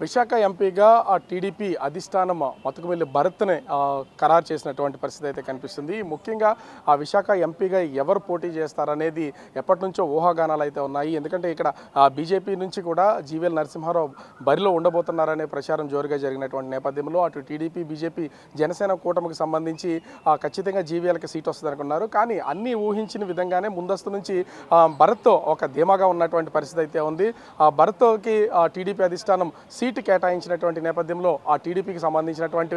విశాఖ ఎంపీగా టీడీపీ అధిష్టానం మతుకుమిల్లి భరత్ని ఖరారు చేసినటువంటి పరిస్థితి అయితే కనిపిస్తుంది. ముఖ్యంగా ఆ విశాఖ ఎంపీగా ఎవరు పోటీ చేస్తారనేది ఎప్పటి నుంచో ఊహాగానాలు అయితే ఉన్నాయి. ఎందుకంటే ఇక్కడ బీజేపీ నుంచి కూడా జీవీఎల్ నరసింహారావు బరిలో ఉండబోతున్నారనే ప్రచారం జోరుగా జరిగినటువంటి నేపథ్యంలో అటు టీడీపీ, బీజేపీ, జనసేన కూటమికి సంబంధించి ఖచ్చితంగా జీవీఎల్కి సీట్ వస్తుంది అనుకున్నారు. కానీ అన్నీ ఊహించిన విధంగానే ముందస్తు నుంచి భరత్ ఒక ధీమాగా ఉన్నటువంటి పరిస్థితి అయితే ఉంది. భరత్కి టీడీపీ అధిష్టానం సీటు కేటాయించినటువంటి నేపథ్యంలో ఆ టీడీపీకి సంబంధించినటువంటి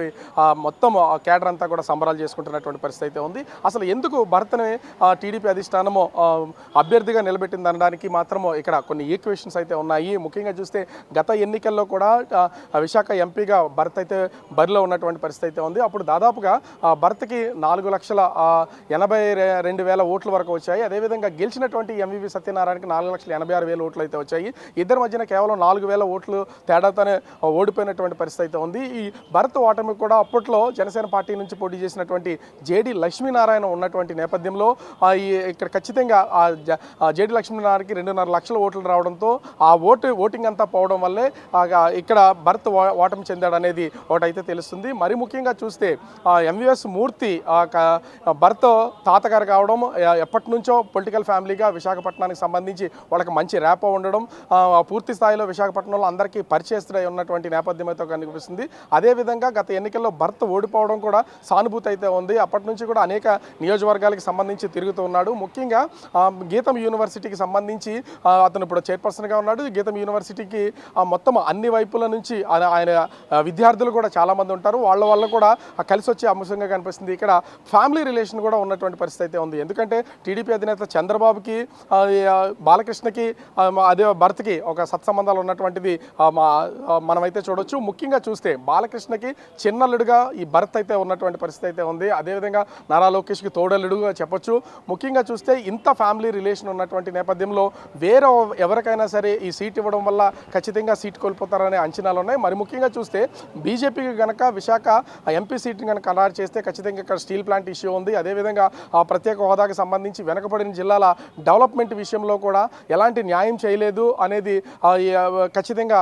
మొత్తం కేడర్ అంతా కూడా సంబరాలు చేసుకుంటున్నటువంటి పరిస్థితి అయితే ఉంది. అసలు ఎందుకు భరత్ని టీడీపీ అధిష్టానము అభ్యర్థిగా నిలబెట్టింది అనడానికి మాత్రము ఇక్కడ కొన్ని ఈక్వేషన్స్ అయితే ఉన్నాయి. ముఖ్యంగా చూస్తే గత ఎన్నికల్లో కూడా విశాఖ ఎంపీగా భరత్ అయితే బరిలో ఉన్నటువంటి పరిస్థితి అయితే ఉంది. అప్పుడు దాదాపుగా భరత్కి 4,82,000 ఓట్ల వరకు వచ్చాయి. అదేవిధంగా గెలిచినటువంటి ఎంవీవీ సత్యనారాయణకి 4,86,000 ఓట్లు అయితే వచ్చాయి. ఇద్దరి మధ్యన కేవలం 4,000 ఓట్లు తేడాతోనే ఓడిపోయినటువంటి పరిస్థితి అయితే ఉంది. ఈ భరత్ ఓటమి కూడా అప్పట్లో జనసేన పార్టీ నుంచి పోటీ చేసినటువంటి జేడి లక్ష్మీనారాయణ ఉన్నటువంటి నేపథ్యంలో ఇక్కడ ఖచ్చితంగా జేడి లక్ష్మీనారాయణకి 2.5 లక్షల ఓట్లు రావడంతో ఆ ఓటింగ్ అంతా పోవడం వల్లే ఇక్కడ భరత్ ఓటమి చెందాడు అనేది ఒకటైతే తెలుస్తుంది. మరి ముఖ్యంగా చూస్తే ఎంవీఎస్ మూర్తి భరత్ తాతగారు కావడం, ఎప్పటి నుంచో పొలిటికల్ ఫ్యామిలీగా విశాఖపట్నానికి సంబంధించి వాళ్ళకి మంచి ర్యాపో ఉండడం, పూర్తి స్థాయిలో విశాఖపట్నంలో అందరికీ పరిచయస్తుడై ఉన్నటువంటి నేపథ్యం అయితే కనిపిస్తుంది. అదేవిధంగా గత ఎన్నికల్లో భరత్ ఓడిపోవడం కూడా సానుభూతి అయితే ఉంది. అప్పటి నుంచి కూడా అనేక నియోజకవర్గాలకు సంబంధించి తిరుగుతూ ఉన్నాడు. ముఖ్యంగా గీతం యూనివర్సిటీకి సంబంధించి అతను ఇప్పుడు చైర్పర్సన్గా ఉన్నాడు. గీతం యూనివర్సిటీకి మొత్తం అన్ని వైపుల నుంచి ఆయన విద్యార్థులు కూడా చాలామంది ఉంటారు. వాళ్ళ వల్ల కూడా కలిసి వచ్చే అంశంగా కనిపిస్తుంది. ఇక్కడ ఫ్యామిలీ రిలేషన్ కూడా ఉన్నటువంటి పరిస్థితి అయితే ఉంది. ఎందుకంటే టీడీపీ అధినేత చంద్రబాబుకి, బాలకృష్ణకి, అదే భరత్కి ఒక సత్సంబంధాలు ఉన్నటువంటిది మనమైతే చూడొచ్చు. ముఖ్యంగా చూస్తే బాలకృష్ణకి చిన్నల్లుడుగా ఈ భరత్ అయితే ఉన్నటువంటి పరిస్థితి అయితే ఉంది. అదేవిధంగా నారా లోకేష్కి తోడల్లుడుగా చెప్పొచ్చు. ముఖ్యంగా చూస్తే ఇంత ఫ్యామిలీ రిలేషన్ ఉన్నటువంటి నేపథ్యంలో వేరే ఎవరికైనా సరే ఈ సీట్ ఇవ్వడం వల్ల ఖచ్చితంగా సీట్ కోల్పోతారనే అంచనాలు ఉన్నాయి. మరి ముఖ్యంగా చూస్తే బీజేపీకి కనుక విశాఖ ఎంపీ సీట్ని కనుక ఖరారు చేస్తే ఖచ్చితంగా ఇక్కడ స్టీల్ ప్లాంట్ ఇష్యూ ఉంది. అదేవిధంగా ప్రత్యేక హోదాకి సంబంధించి వెనకబడిన జిల్లాల డెవలప్మెంట్ విషయంలో కూడా ఎలాంటి న్యాయం చేయలేదు అనేది ఖచ్చితంగా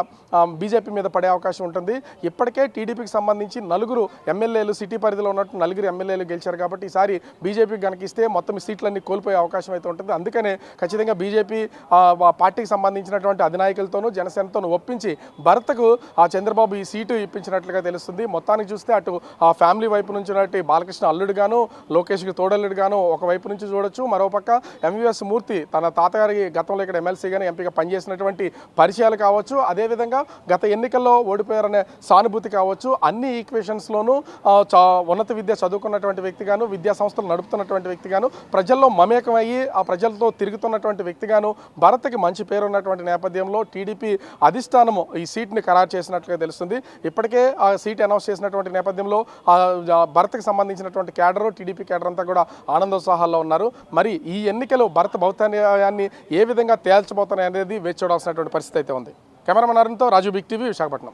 బీజేపీ మీద పడే అవకాశం ఉంటుంది. ఇప్పటికే టీడీపీకి సంబంధించి 4 ఎమ్మెల్యేలు, సిటీ పరిధిలో ఉన్నట్టు 4 ఎమ్మెల్యేలు గెలిచారు. కాబట్టి ఈసారి బీజేపీకి కనుక ఇస్తే మొత్తం సీట్లన్నీ కోల్పోయే అవకాశం అయితే ఉంటుంది. అందుకనే ఖచ్చితంగా బీజేపీ పార్టీకి సంబంధించినటువంటి అధినాయకులతోనూ జనసేనతోనూ ఒప్పించి భరత్కు చంద్రబాబు ఈ సీటు ఇప్పించినట్లుగా తెలుస్తుంది. మొత్తానికి చూస్తే అటు ఫ్యామిలీ వైపు నుంచి బాలకృష్ణ అల్లుడుగాను, లోకేష్కి తోడల్లుడుగాను ఒకవైపు నుంచి చూడొచ్చు. మరోపక్క ఎంవీఎస్ మూర్తి తన తాతగారి గతంలో ఇక్కడ ఎమ్మెల్సీగానే ఎంపీగా పనిచేసినటువంటి పరిచయాలు కావచ్చు, అదేవిధంగా గత ఎన్నికల్లో ఓడిపోయారనే సానుభూతి కావచ్చు, అన్ని ఈక్వేషన్స్లోనూ ఉన్నత విద్య చదువుకున్నటువంటి వ్యక్తిగాను, విద్యా సంస్థలు నడుపుతున్నటువంటి వ్యక్తిగాను, ప్రజల్లో మమేకమయ్యి ఆ ప్రజలతో తిరుగుతున్నటువంటి వ్యక్తిగాను భరత్కి మంచి పేరు ఉన్నటువంటి నేపథ్యంలో టీడీపీ అధిష్టానము ఈ సీట్ని ఖరారు చేసినట్లుగా తెలుస్తుంది. ఇప్పటికే ఆ సీట్ అనౌన్స్ చేసినటువంటి నేపథ్యంలో భరత్కి సంబంధించినటువంటి కేడరు, టీడీపీ కేడర్ అంతా కూడా ఆనందోత్సాహాల్లో ఉన్నారు. మరి ఈ ఎన్నికలు భరత్ భౌతాన్ని ఏ విధంగా తేల్చబోతున్నాయి అనేది వేచి చూడాల్సినటువంటి పరిస్థితి అయితే ఉంది. కెమెరామెన్ అరుణ్తో రాజు, బిగ్ టీవీ, విశాఖపట్నం.